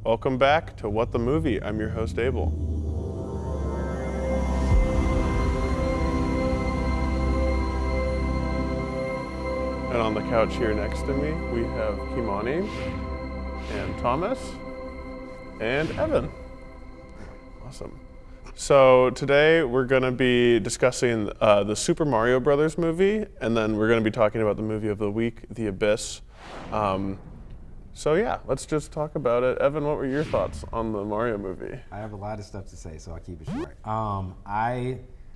Welcome back to What the Movie. I'm your host, Abel. And on the couch here next to me, we have Kimani and Thomas and Evan. Awesome. So today we're going to be discussing the Super Mario Brothers movie, and then we're going to be talking about the movie of the week, The Abyss. So yeah, let's just talk about it. Evan, what were your thoughts on the Mario movie? I have a lot of stuff to say, so I'll keep it short.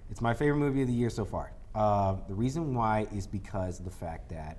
It's my favorite movie of the year so far. The reason why is because of the fact that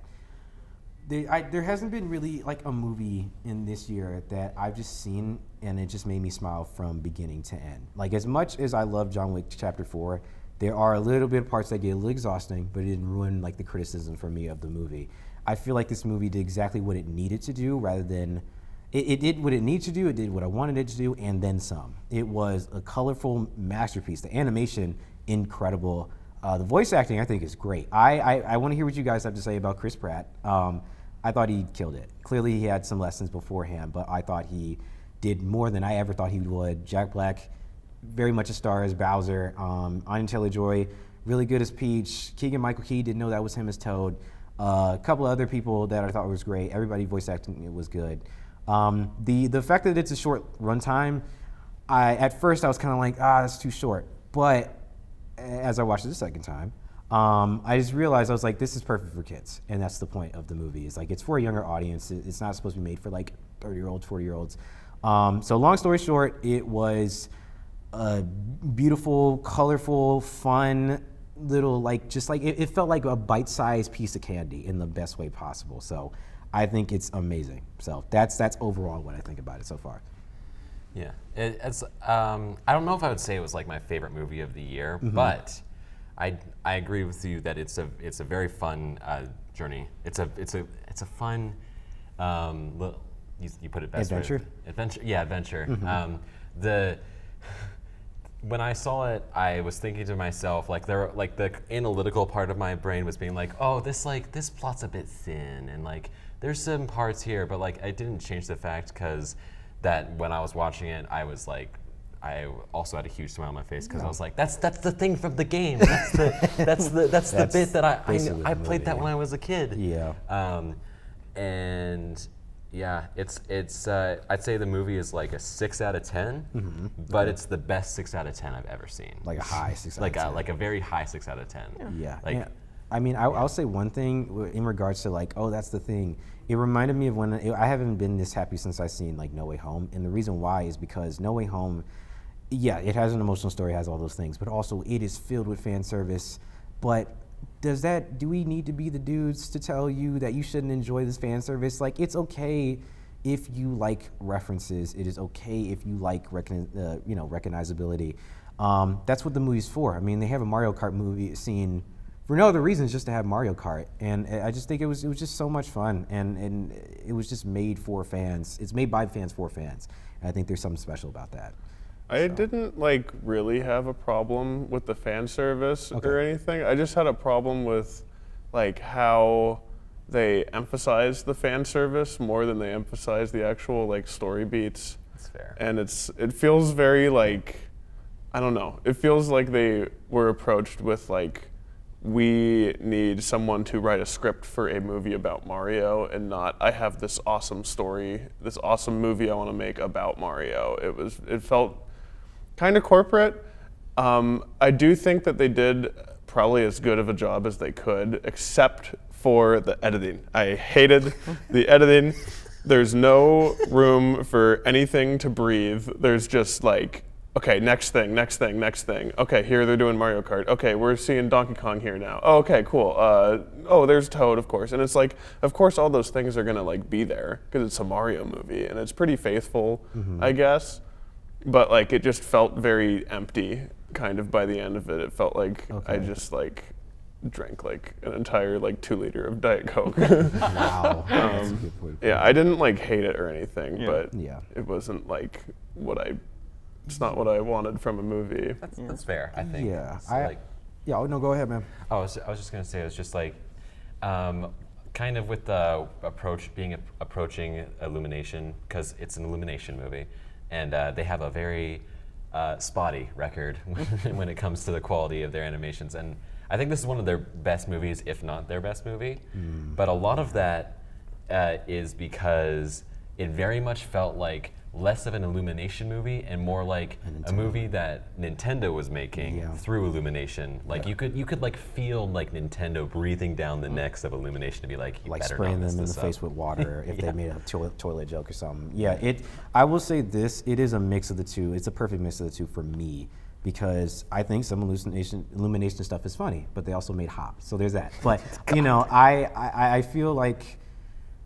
there hasn't been really like a movie in this year that I've just seen and it just made me smile from beginning to end. Like, as much as I love John Wick Chapter 4, there are a little bit of parts that get a little exhausting, but it didn't ruin like the criticism for me of the movie. I feel like this movie did exactly what it needed to do, rather than it did what it needed to do, it did what I wanted it to do, and then some. It was a colorful masterpiece. The animation, incredible. The voice acting, I think, is great. I want to hear what you guys have to say about Chris Pratt. I thought he killed it. Clearly, he had some lessons beforehand, but I thought he did more than I ever thought he would. Jack Black, very much a star as Bowser. Anya Taylor-Joy, really good as Peach. Keegan-Michael Key, didn't know that was him as Toad. A couple of other people that I thought was great. Everybody voice acting, it was good. The fact that it's a short runtime, at first I was kind of like, that's too short. But as I watched it the second time, I just realized, I was like, this is perfect for kids. And that's the point of the movie. It's like, it's for a younger audience. It's not supposed to be made for like 30-year-olds, 40-year-olds. So long story short, it was a beautiful, colorful, fun little, like, just like, it felt like a bite-sized piece of candy in the best way possible. So I think it's amazing. So that's overall what I think about it so far. Yeah, it's I don't know if I would say it was like my favorite movie of the year, but I agree with you that it's a very fun journey. It's a fun you put it best. Adventure? Adventure, yeah, adventure. When I saw it, I was thinking to myself, like, the analytical part of my brain was being like, oh, this plot's a bit thin, and like there's some parts here, but like I didn't change the fact because that when I was watching it, I was like, I also had a huge smile on my face because I was like, that's the thing from the game. That's the bit that I played that when I was a kid. Yeah. And yeah, it's I'd say the movie is like a 6 out of 10, but it's the best 6 out of 10 I've ever seen. Like a high 6 out of 10. Like a very high 6 out of 10. Yeah. Like, I mean, I'll say one thing in regards to like, oh, that's the thing. It reminded me of when I haven't been this happy since I've seen like No Way Home, and the reason why is because No Way Home, yeah, it has an emotional story, has all those things, but also it is filled with fan service. But do we need to be the dudes to tell you that you shouldn't enjoy this fan service? Like, it's okay if you like references. It is okay if you like recognizability. That's what the movie's for. I mean, they have a Mario Kart movie scene for no other reason, just to have Mario Kart, and I just think it was just so much fun, and it was just made for fans. It's made by fans for fans, and I think there's something special about that. I didn't like really have a problem with the fan service or anything. I just had a problem with like how they emphasize the fan service more than they emphasize the actual like story beats. That's fair. And it feels very like, I don't know. It feels like they were approached with like, we need someone to write a script for a movie about Mario, and not, I have this awesome story, this awesome movie I want to make about Mario. It felt kind of corporate. I do think that they did probably as good of a job as they could, except for the editing. I hated the editing. There's no room for anything to breathe. There's just like, okay, next thing. Okay, here they're doing Mario Kart. Okay, we're seeing Donkey Kong here now. Oh, okay, cool. Oh, there's Toad, of course. And it's like, of course all those things are gonna like be there because it's a Mario movie and it's pretty faithful, I guess. But like, it just felt very empty kind of by the end of it. It felt like I just like drank like an entire like 2 liter of Diet Coke. Wow. That's a good point. Yeah, I didn't like hate it or anything, but Yeah. it wasn't like it's not what I wanted from a movie. That's fair, I think. Yeah. So, Yeah. Oh no, go ahead, man. I was just gonna say, it was just like, kind of with the approaching Illumination, because it's an Illumination movie, and they have a very spotty record when it comes to the quality of their animations. And I think this is one of their best movies, if not their best movie. But a lot of that is because it very much felt like less of an Illumination movie and more like a movie that Nintendo was making through Illumination. Like you could like feel like Nintendo breathing down the necks of Illumination to be like, you like better spraying not them in mess the this face up. with water if they made a toilet joke or something. Yeah, I will say this: it is a mix of the two. It's a perfect mix of the two for me, because I think some Illumination stuff is funny, but they also made Hop, so there's that. But you know, I feel like.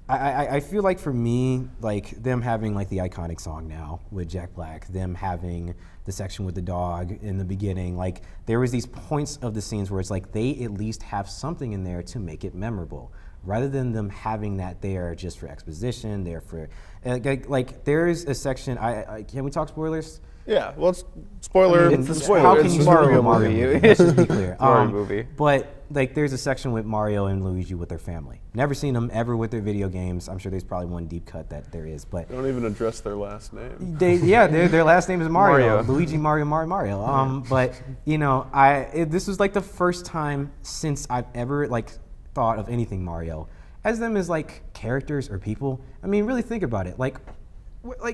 I feel like for me, like them having like the iconic song now with Jack Black, them having the section with the dog in the beginning, like there was these points of the scenes where it's like they at least have something in there to make it memorable, rather than them having that there just for exposition, there for like there's a section. Can we talk spoilers? Yeah, well, it's spoiler. It's the spoiler. How can It's you a spoil Mario a movie. Let's just be clear. Mario movie. But like, there's a section with Mario and Luigi with their family. Never seen them ever with their video games. I'm sure there's probably one deep cut that there is, but They don't even address their last name. their last name is Mario. Mario. Luigi, Mario. But you know, this was like the first time since I've ever like thought of anything Mario as them as like characters or people. I mean, really think about it. Like,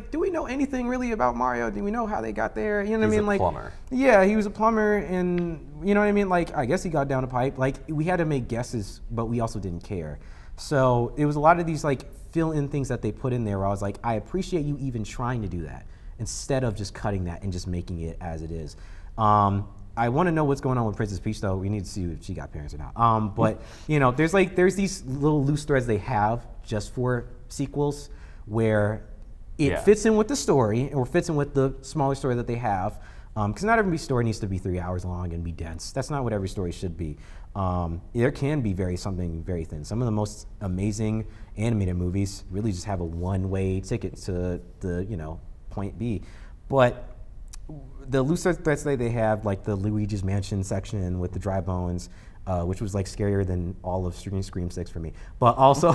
do we know anything really about Mario? Do we know how they got there? You know what I mean? He's a plumber. Yeah, he was a plumber, and you know what I mean? Like, I guess he got down a pipe. Like, we had to make guesses, but we also didn't care. So it was a lot of these like fill-in things that they put in there where I was like, I appreciate you even trying to do that instead of just cutting that and just making it as it is. I want to know what's going on with Princess Peach, though. We need to see if she got parents or not. But you know, there's these little loose threads they have just for sequels where it fits in with the story or fits in with the smaller story that they have. Because not every story needs to be 3 hours long and be dense. That's not what every story should be. There can be something very thin. Some of the most amazing animated movies really just have a one-way ticket to the point B. But the loose threads that they have, like the Luigi's Mansion section with the dry bones, which was like scarier than all of Scream 6 for me. But also,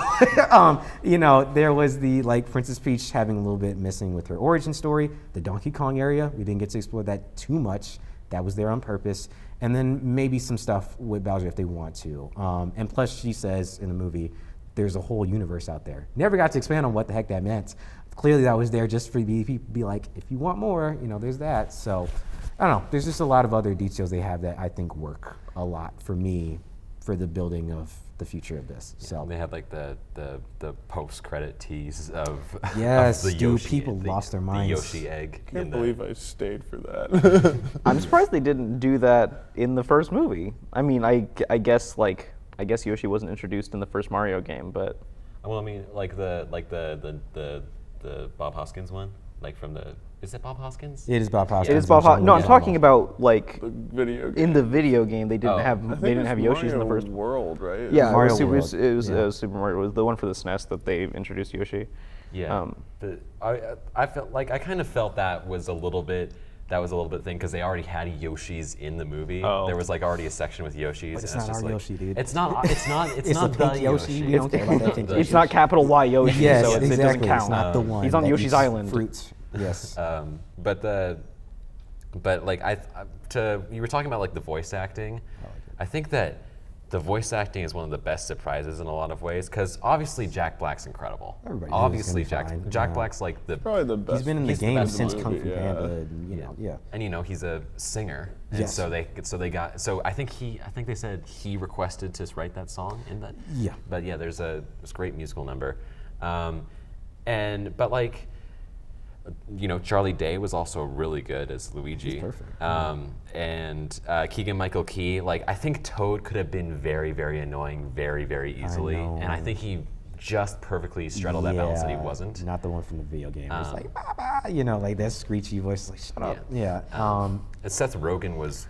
there was the like Princess Peach having a little bit missing with her origin story. The Donkey Kong area, we didn't get to explore that too much. That was there on purpose. And then maybe some stuff with Bowser if they want to. And plus, she says in the movie, there's a whole universe out there. Never got to expand on what the heck that meant. Clearly, that was there just for people to be like, if you want more, there's that. So, I don't know. There's just a lot of other details they have that I think work a lot for me for the building of the future of this. Yeah, So they had like the post-credit tease of yes, of the dude, Yoshi, people lost their minds. The Yoshi egg. Can't believe I stayed for that. I'm surprised they didn't do that in the first movie. I mean, I guess Yoshi wasn't introduced in the first Mario game, but Well, I mean, like the Bob Hoskins one, like from the. Is it Bob Hoskins? It is Bob Hoskins. it is Bob. No, I'm talking about like The video game. in the video game they didn't Oh. have I think they didn't it's have Yoshis in the Mario first. World, right? Yeah, Mario it was, World. it was Yeah. Super Mario. It was the one for the SNES that they introduced Yoshi. Yeah. I felt like I kind of felt that was a little bit thin because they already had Yoshis in the movie. Oh. There was like already a section with Yoshis. But it's and not just our like, Yoshi, dude. It's not. It's It's not a the pink Yoshi. We don't care about that pink The- Yoshi. It's not capital Y Yoshi, Yes, so it doesn't exactly. count. It's not the one. He's on that Yoshi's eats Island. Fruits. Yes. But like you were talking about like the voice acting. I think that the voice acting is one of the best surprises in a lot of ways because obviously Jack Black's incredible. Everybody knew he was Obviously gonna be fine, Jack yeah. Black's like the Probably the best. He's been in the he's the game best since movie, Kung Fu yeah. Panda. And, yeah. and he's a singer, and Yes. so I think they said he requested to write that song in that. Yeah. But yeah, there's this great musical number, but like, Charlie Day was also really good as Luigi. He's perfect. And Keegan-Michael Key, like I think Toad could have been very, very annoying, very, very easily, know. and I think he just perfectly straddled that balance that he wasn't. Not the one from the video game. It's like, bah, bah, like that screechy voice, like, shut up. Yeah. And Seth Rogen was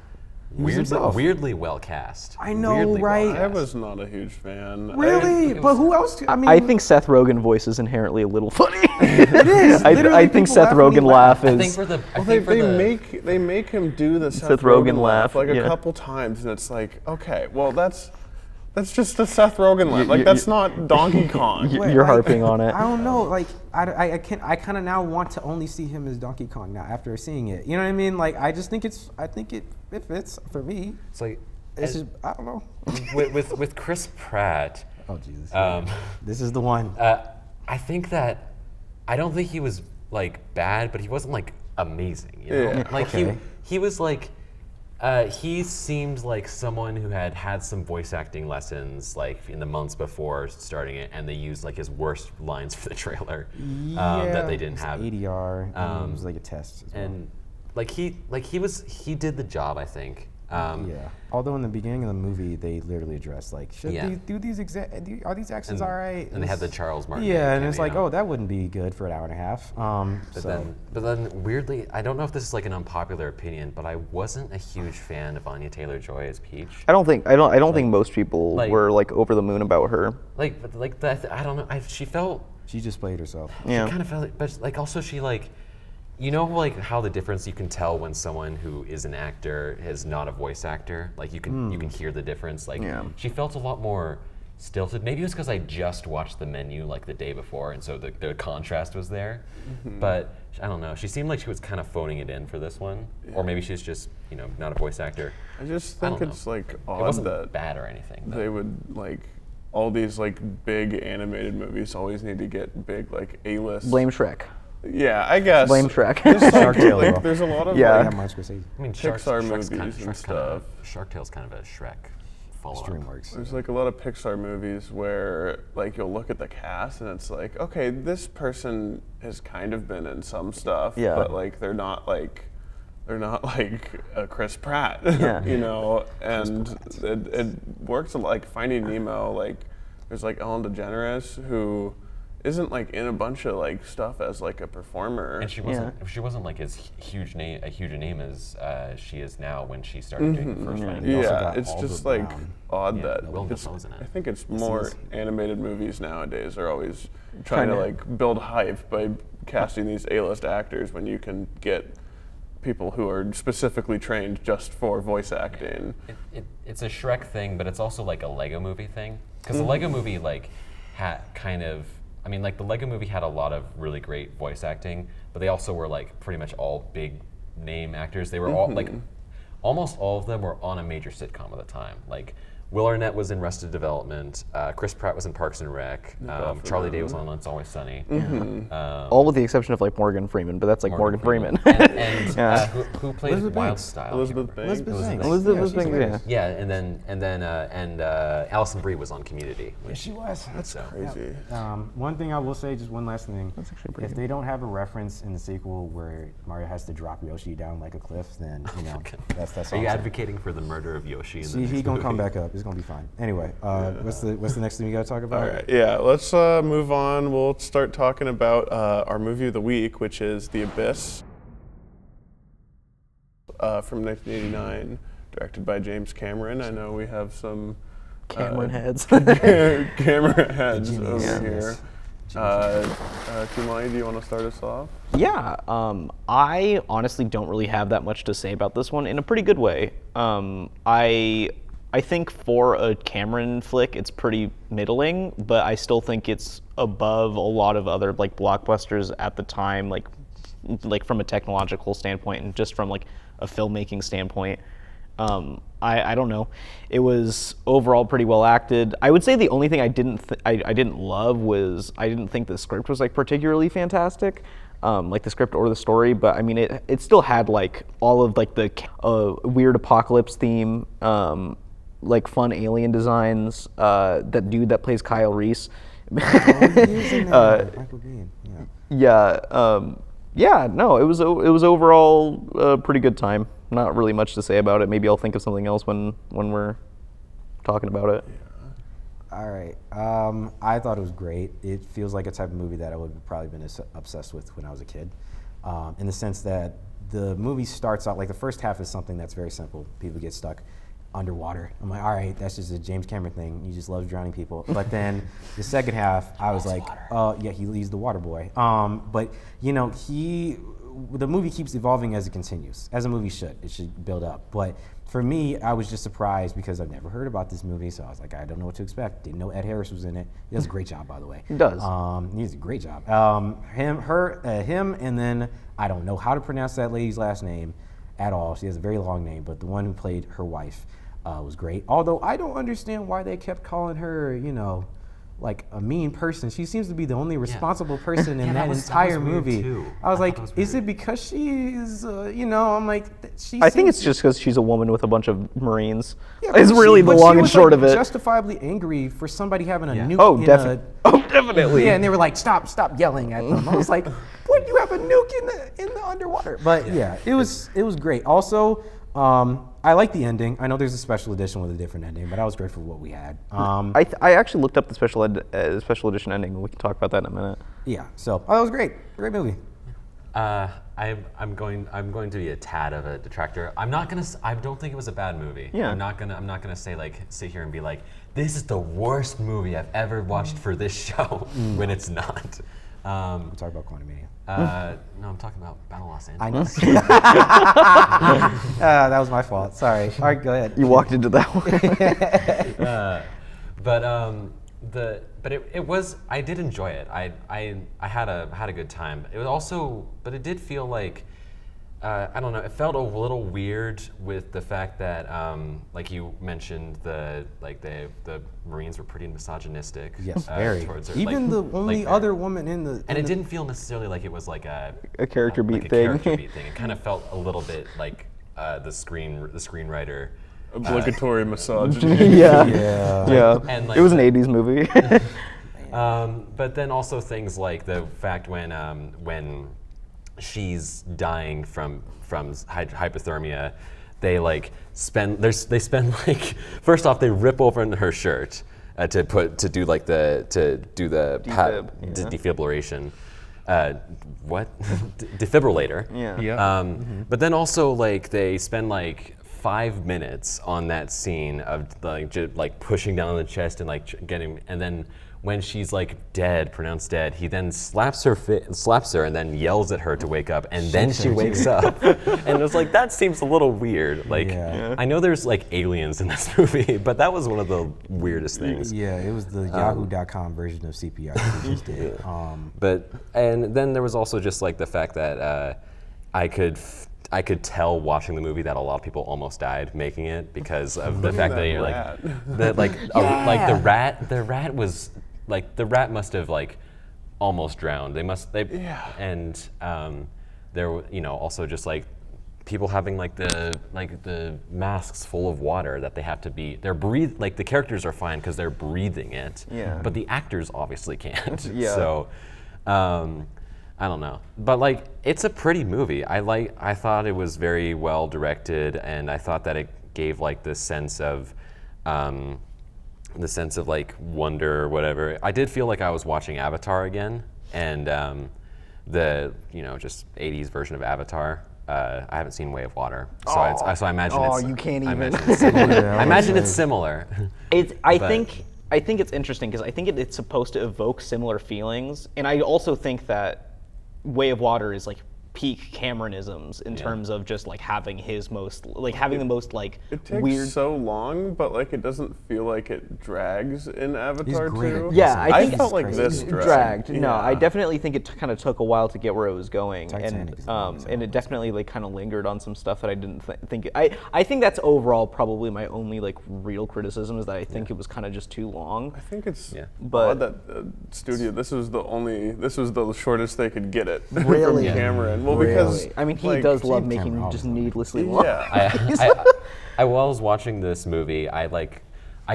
was himself. weirdly well cast. I know, Weirdly right? well I cast. was not a huge fan. Really? But who else? I mean, I think Seth Rogen voice is inherently a little funny. it is. I Literally, think people Seth laugh when he Rogen laugh I is. think for the. I Well, think for the they make him do the Seth Rogen Rogen laugh, like a yeah. couple times, and it's like, okay, well that's That's just a Seth Rogen line. Like, that's not Donkey Kong. You're harping on it. I don't know. Like, I kind of now want to only see him as Donkey Kong now after seeing it. You know what I mean? Like, I just think I think it fits for me. It's like It's just, I don't know. with Chris Pratt. Oh Jesus. Um, This is the one. I think that I don't think he was like bad, but he wasn't like amazing. You know? Yeah. Like Okay. he was like he seemed like someone who had some voice acting lessons like in the months before starting it, and they used like his worst lines for the trailer that they didn't it's have. ADR. And it was like a test. As well. And like he did the job, I think. Yeah. Although in the beginning of the movie, they literally addressed like, should Yeah. these do these are these accents all right? And they had the Charles Martin. Yeah, and it's like, cameo. oh, that wouldn't be good for an hour and a half. But then weirdly, I don't know if this is like an unpopular opinion, but I wasn't a huge fan of Anya Taylor-Joy as Peach. I don't think most people like- were like over the moon about her. Like that. I don't know. She felt. she just played herself. Yeah. She kind of felt it, but like also she like, you know, like how the difference you can tell when someone who is an actor is not a voice actor. Like you can hear the difference. Like Yeah. she felt a lot more stilted. Maybe it was because I just watched the menu like the day before, and so the contrast was there. But I don't know. She seemed like she was kind of phoning it in for this one, or maybe she's just not a voice actor. I just I think don't it's know. like It odd wasn't that bad or anything. but- they would like all these like big animated movies always need to get big like A-list. Blame Shrek. Yeah, I guess. Blame Shrek. Just like, Shark Tale, like, though. there's a lot of Yeah. Yeah, like, Martin Scorsese. I mean, Pixar Shrek's movies kind and of, Shrek's stuff. Shark Tale's kind of a Shrek follow-up. DreamWorks. there's like a lot of Pixar movies where like you'll look at the cast and it's like, okay, this person has kind of been in some stuff, Yeah. but like they're not like a Chris Pratt, Yeah. and it works a lot. Like Finding Nemo, like there's like Ellen DeGeneres who isn't like in a bunch of like stuff as like a performer. And she wasn't like as a huge name as she is now when she started doing the first Finding Nemo. also Yeah, got it's Alder just like Brown. odd Yeah, that Willem it's- Dafoe's in it. I think it's more animated movies nowadays are always trying to Kinda. like build hype by casting these A-list actors when you can get people who are specifically trained just for voice acting. It's a Shrek thing, but it's also like a Lego movie thing. Because the Lego movie like had the Lego movie had a lot of really great voice acting, but they also were like pretty much all big name actors. They were all like, almost all of them were on a major sitcom at the time. Like Will Arnett was in Arrested Development, Chris Pratt was in Parks and Rec, Charlie Day was on It's Always Sunny. All with the exception of like Morgan Freeman, but that's like Morgan Freeman. and Yeah. Who plays Elizabeth Wild Banks. Style? Elizabeth Banks. Elizabeth Banks. Elizabeth Banks, yeah. Yeah, and then Alison Brie was on Community. Yeah, she was. So Crazy. One thing I will say, just one last thing. That's actually pretty If they don't have a reference in the sequel where Mario has to drop Yoshi down like a cliff, then that's Are all you I'm saying. advocating for the murder of Yoshi? In the See, next he gonna come movie? back up. It's gonna be fine. Anyway, what's the next thing we gotta talk about? All right, yeah, let's move on. We'll start talking about our movie of the week, which is The Abyss from 1989, directed by James Cameron. I know we have some Cameron heads. camera heads Genius. over Yeah. here. Kumai, do you want to start us off? Yeah, I honestly don't really have that much to say about this one in a pretty good way. I think for a Cameron flick, it's pretty middling, but I still think it's above a lot of other like blockbusters at the time, like from a technological standpoint and just from like a filmmaking standpoint. I don't know. It was overall pretty well acted. I would say the only thing I didn't love was I didn't think the script was like particularly fantastic, like the script or the story. But I mean, it still had like all of like the weird apocalypse theme, like fun alien designs. That dude that plays Kyle Reese. Michael Biehn. Yeah. Yeah, no, it was overall a pretty good time. Not really much to say about it. Maybe I'll think of something else when we're talking about it. All right. I thought it was great. It feels like a type of movie that I would have probably been obsessed with when I was a kid, in the sense that the movie starts out like the first half is something that's very simple. People get stuck underwater. I'm like, all right, that's just a James Cameron thing. He just loves drowning people. But then the second half, I was like, yeah, he's the water boy. But you know, the movie keeps evolving as it continues, as a movie should. It should build up. But for me, I was just surprised because I've never heard about this movie, so I was like, I don't know what to expect. Didn't know Ed Harris was in it. He does a great job, by the way. He does. He does a great job. Him, and then I don't know how to pronounce that lady's last name at all. She has a very long name, but the one who played her wife was great. Although I don't understand why they kept calling her, you know, like a mean person. She seems to be the only responsible person in that entire movie. I was like, is it because she's, you know, I'm like, I think it's just because she's a woman with a bunch of Marines. Yeah, it's really the long and short of it. Justifiably angry for somebody having a nuke. Oh, definitely. Yeah, and they were like, stop yelling at them. I was like, what? You have a nuke in the underwater? But yeah, it was great. Also, I like the ending. I know there's a special edition with a different ending, but I was grateful for what we had. I actually looked up the special edition ending. We can talk about that in a minute. Yeah. So that was great. Great movie. I'm going to be a tad of a detractor. I don't think it was a bad movie. Yeah. I'm not gonna sit here and be like, this is the worst movie I've ever watched for this show when it's not. We'll talk about Quantumania. No, I'm talking about Battle Los I Angeles. know. That was my fault. Sorry. All right, go ahead. You walked into that one. But it was, I did enjoy it. I had a good time. It was also, but it did feel like, I don't know, it felt a little weird with the fact that, like you mentioned, the Marines were pretty misogynistic. Yes, very. Towards her. Even the only other woman in the. And it didn't feel necessarily like it was like a character beat like thing. A character beat thing. It kind of felt a little bit like the screenwriter. Obligatory misogyny. Yeah. And like, it was an '80s movie. But then also things like the fact when she's dying from hypothermia, they spend like, first off they rip open her shirt to do the defibrillation. What? Defibrillator. Yeah. But then also like they spend like 5 minutes on that scene of like pushing down on the chest and like getting, and then when she's like pronounced dead, he then slaps her and then yells at her to wake up, and then she wakes up. And it was like, that seems a little weird. Like, I know there's like aliens in this movie, but that was one of the weirdest things. Yeah, it was the Yahoo.com version of CPR that we just did. And then there was also just like the fact that I could tell watching the movie that a lot of people almost died making it because of the fact that the rat must have like almost drowned. And there were, you know, also just like people having like the masks full of water that they have to be, like the characters are fine because they're breathing it, but the actors obviously can't. So I don't know, but like it's a pretty movie. I thought it was very well directed, and I thought that it gave like this sense of like wonder or whatever. I did feel like I was watching Avatar again, and the just 80s version of Avatar. I haven't seen Way of Water, so I imagine it's. You can't even. I imagine it's similar. I think it's interesting because I think it's supposed to evoke similar feelings, and I also think that Way of Water is like peak Cameronisms in terms of just like having the most like it takes weird. so long, but like it doesn't feel like it drags in Avatar great 2. Yeah, I think felt like crazy. this dragged. No, Yeah. I definitely think it kind of took a while to get where it was going, Titanic is and it definitely like kind of lingered on some stuff that I didn't think. I think that's overall probably my only like real criticism is that I think it was kind of just too long. I think it's But- odd that studio. This was the shortest they could get it. Really? From Cameron. Well, because I mean, he like, does love James making Cameron just always needlessly long. Yeah. While I was watching this movie, I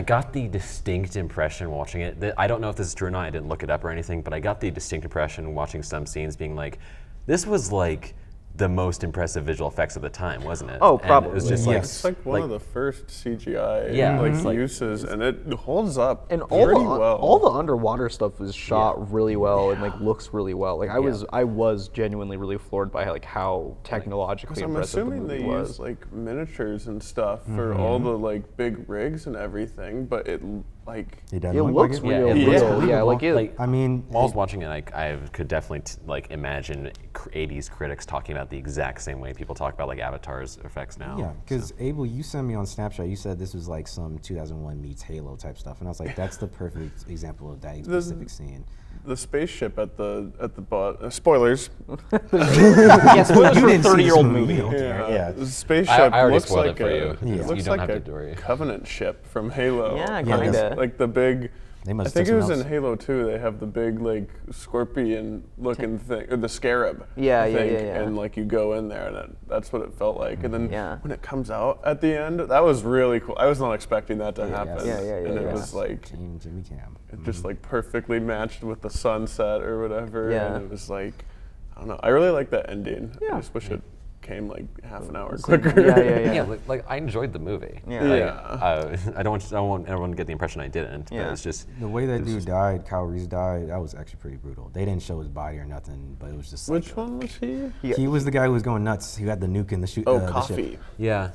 got the distinct impression watching it that I don't know if this is true or not. I didn't look it up or anything, but I got the distinct impression watching some scenes being like, this was like the most impressive visual effects of the time, wasn't it? Oh, And probably. it was just like Yes. It's like one of the first CGI Yeah, it's like- uses, and it holds up And all pretty the well. all the underwater stuff was shot really well and like looks really well. Like I was genuinely really floored by like how technologically I'm impressive the assuming movie they was. use like miniatures and stuff for all the like big rigs and everything, but it like It doesn't It look looks like it. Yeah, real. it looks Yeah, believable. like it. like I mean, while I was watching it, I could definitely like imagine 80s critics talking about the exact same way people talk about like Avatar's effects now. yeah, because Abel, you sent me on Snapchat. You said this was like some 2001 meets Halo type stuff, and I was like, that's the perfect example of that specific scene. the spaceship at the bottom. Spoilers. Yeah, spoilers You for a didn't see this 30-year-old movie. movie. Yeah. The spaceship I already looks spoiled it like for you. a, Yeah. it looks You don't like have a to worry. Covenant ship from Halo. Yeah, Yeah, kinda. Like the big. They must I think it have was some in Halo 2. They have the big like scorpion looking thing, or the scarab. Yeah, I yeah, think, yeah, yeah. And like you go in there, and that's what it felt like. And then Yeah. when it comes out at the end, that was really cool. I was not expecting that to happen. Yeah, yeah, And yeah, it yeah. was like Team Jimmy Cam. it just like perfectly matched with the sunset or whatever. Yeah. And it was like, I don't know. I really like that ending. Yeah. I just wish it came like half an hour quicker. Yeah, yeah, yeah. Yeah, like I enjoyed the movie. Yeah. Like, Yeah. I don't want everyone to get the impression I didn't. Yeah. But it's just The way that dude died, Kyle Reese died, that was actually pretty brutal. They didn't show his body or nothing, but it was just like Which one was he? He was the guy who was going nuts. He had the nuke in the shoot. Oh, the ship. Coffee. yeah.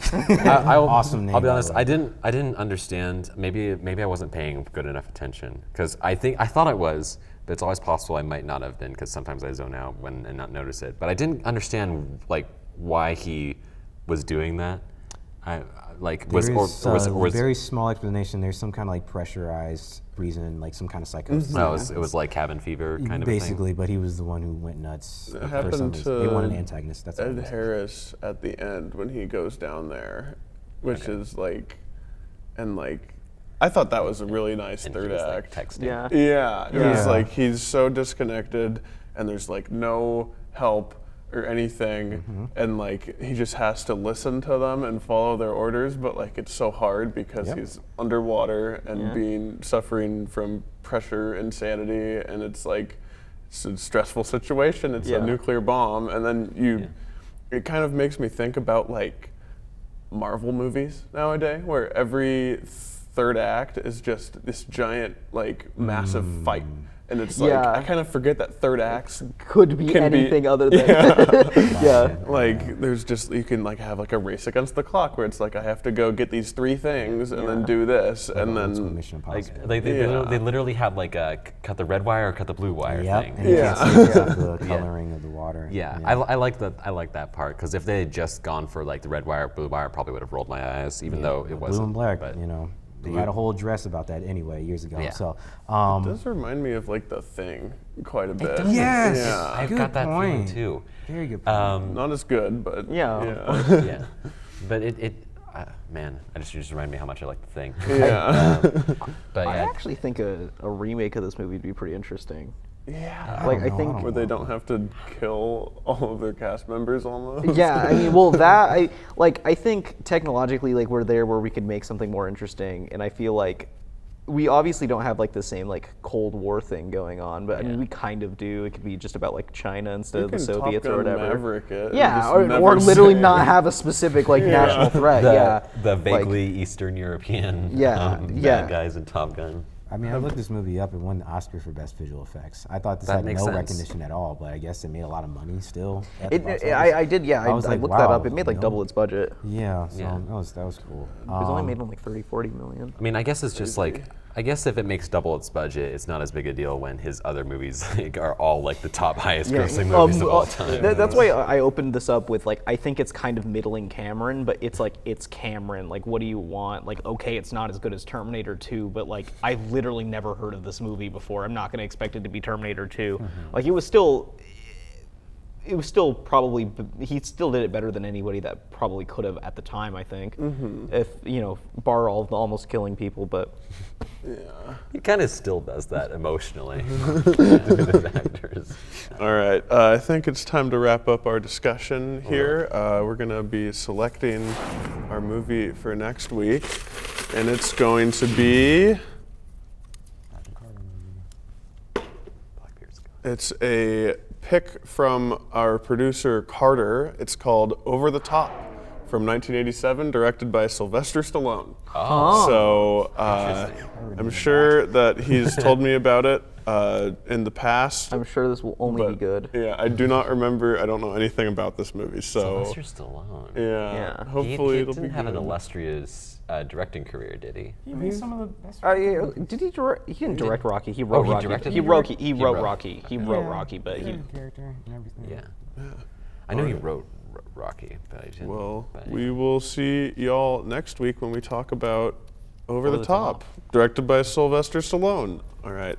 Awesome name, I'll be by the honest. way. I didn't understand. Maybe I wasn't paying good enough attention because I thought I was, but it's always possible I might not have been because sometimes I zone out and not notice it. But I didn't understand like why he was doing that. Was very small explanation. There's some kind of like pressurized reason, like some kind of psychosis. no, it was like cabin fever kind of Basically, but he was the one who went nuts. It for happened some reason. They to wanted an antagonist. That's all it Ed was. Harris at the end when he goes down there, which is like, and like, I thought that was a really nice And third he was, like, act. texting. Yeah. Yeah, it was Yeah. like he's so disconnected, and there's like no help or anything, and like he just has to listen to them and follow their orders. But like it's so hard because Yep. he's underwater and Yeah. suffering from pressure, insanity, and it's like it's a stressful situation. It's Yeah. a nuclear bomb, and then it kind of makes me think about like Marvel movies nowadays, where every third act is just this giant, like, massive fight. And it's like, Yeah. I kind of forget that third acts Could be can anything other than. Yeah. like, there's just, you can, like, have, like, a race against the clock where it's like, I have to go get these 3 things and then do this. And Old school then, Mission Like Impossible. they literally had like a cut the red wire or cut the blue wire Yep, thing. and you Yeah. can't see the coloring of the water. Yeah, I like that. I like that part because if they had just gone for like the red wire, blue wire, I probably would have rolled my eyes, even though it wasn't. Blue and black, But you know. They had a whole dress about that anyway years ago. Yeah. So, it does remind me of, like, The Thing quite a bit. yes, Yeah. I've good got that feeling point. too. Very good point. Not as good, but Yeah. Yeah, but man, I just reminded me how much I like the thing. Yeah. But I yeah, actually think a remake of this movie would be pretty interesting. Yeah. Like don't I know, think. Where they don't have to kill all of their cast members almost. Yeah, I mean, well, I think technologically, like, we're there where we could make something more interesting, and I feel like we obviously don't have like the same like Cold War thing going on, but I mean, we kind of do. It could be just about like China instead You of the can Top Soviets or Gun whatever. Maverick it and Yeah, just or never literally say- not have a specific like national threat. the Like, vaguely Eastern European Yeah, yeah. bad guys in Top Gun. I mean, I looked this movie up and won the Oscar for Best Visual Effects. I thought this That had makes no sense. recognition at all, but I guess it made a lot of money still. At the box office. I did, yeah. I was like, looked that wow, up. It made like you know? double its budget. It Yeah, so Yeah. that was cool. was only made on like 40 million. I mean, I guess it's just like, I guess if it makes double its budget, it's not as big a deal when his other movies like, are all like the top highest grossing movies of all time. That's why I opened this up with like, I think it's kind of middling Cameron, but it's like, it's Cameron. Like, what do you want? Like, okay, it's not as good as Terminator 2, but like, I literally never heard of this movie before. I'm not going to expect it to be Terminator 2. Like, it was still probably, he still did it better than anybody that probably could have at the time, I think. If, bar all of the almost killing people, but. He kind of still does that emotionally with his actors. All right, I think it's time to wrap up our discussion here. We're going to be selecting our movie for next week, and it's going to be, Blackbeard's gone. it's a pick from our producer Carter. It's called Over the Top from 1987, directed by Sylvester Stallone. Oh. So Interesting. I'm sure that he's told me about it in the past. I'm sure this will only be but, good. Yeah, I do not remember. I don't know anything about this movie. So Sylvester Stallone. yeah, Yeah. hopefully he it'll be didn't have an good. illustrious directing career, did he? He made some of the best. Did he direct? He didn't direct Rocky. He wrote he Rocky. directed He it? wrote. He He wrote wrote. Rocky. He wrote Rocky, but he. character and everything. Yeah. I know he wrote Rocky, but I didn't. Well, but we will see y'all next week when we talk about Over the Top, directed by Sylvester Stallone. All right.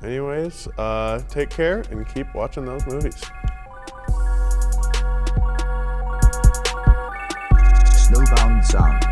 Anyways, take care and keep watching those movies. Snowbound Sound.